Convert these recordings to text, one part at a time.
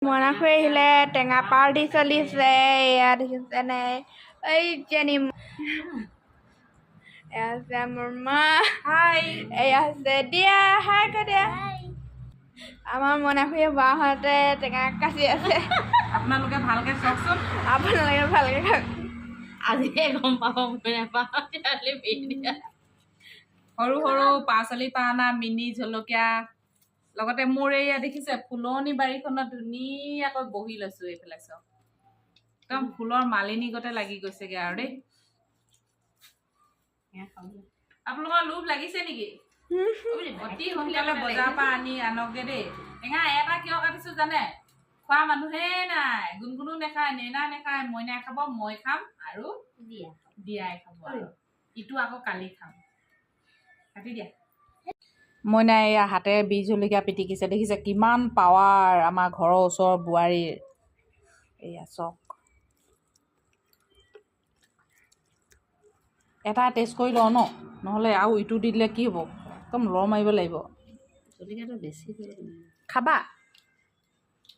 মনাখুৰী আহিলে টেঙা পাৰ্টি চলিছে এয়া দেখিছে নাই এই জেনি এয়া আছে মোৰ মা হাই এয়া আছে দিয়া হাই কৈ দিয়া আমাৰ মনাখুৰীয়ে বাহঁতে টেঙা কাচি আছে আপোনালোকে ভালকে চাওকচোন আপোনালোকে ভালকে খাওক আজিহে গম পাব সৰু সৰু পাচলি পানা মিনি জলকীয়া লগতে মোৰ এয়া দেখিছে ফুলনি বাৰীখনত ধুনীয়াকৈ বহি লৈছো এইফালে চাওক একদম ফুলৰ মালিনী গতে লাগি গৈছেগে আৰু দেই আপোনালোকৰ লোভ লাগিছে নেকি অতি সোনকালে বজাৰৰ পৰা আনি আনকগে দেই টেঙা এটা কিয় কাটিছো জানে খোৱা মানুহে নাই গুণগুণো নেখায় নেনা নেখায় মইনাই খাব মই খাম আৰু দিয়াই খাব আৰু ইটো আকৌ কালি খাম কাটি দিয়া মইনাই এয়া হাতেৰে বি জলকীয়া পিটিকিছে দেখিছে কিমান পাৱাৰ আমাৰ ঘৰৰ ওচৰৰ বোৱাৰীৰ এয়া চক এটা টেষ্ট কৰি লওঁ ন নহ'লে আৰু ইটো দি দিলে কি হ'ব একদম লৰ মাৰিব লাগিব জলকীয়াটো বেছি খাবা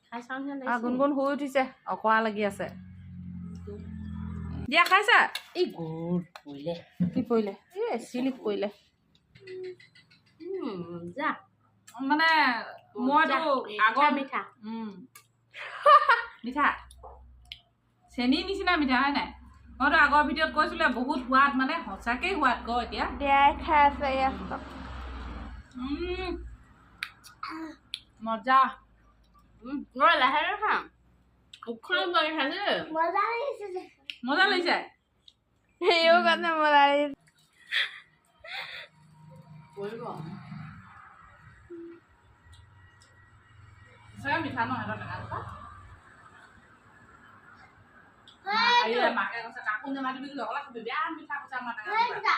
খাই চাওঁ গুণগুণ শুই উঠিছে অকৰা লাগি আছে দিয়া খাইছা এই গুড় পৰিলে কি পৰিলে এই চিলিক পৰিলে যা মানে মইতো আগৰ মিঠা মিঠা চেনি নিচিনা মিঠা হয় নাই মইতো আগৰ ভিডিঅ'ত কৈছিলে বহুত সোৱাদ মানে সঁচাকেই সোৱাদ ক এতিয়া দিয়াই খাই আছে এয়া মজা মই লাহে লাহে খাম উখল কৰি খাইছে মজা লাগিছে সেও কথা মজা লাগিছে সঁচাকে মিঠা ন সিহঁতৰ টেঙাজোপা মাকে কৈছে কাকো নেমাতিবি লগলা খাবি বেয়া মিঠা কৈছে আমাৰ টেঙাজোপা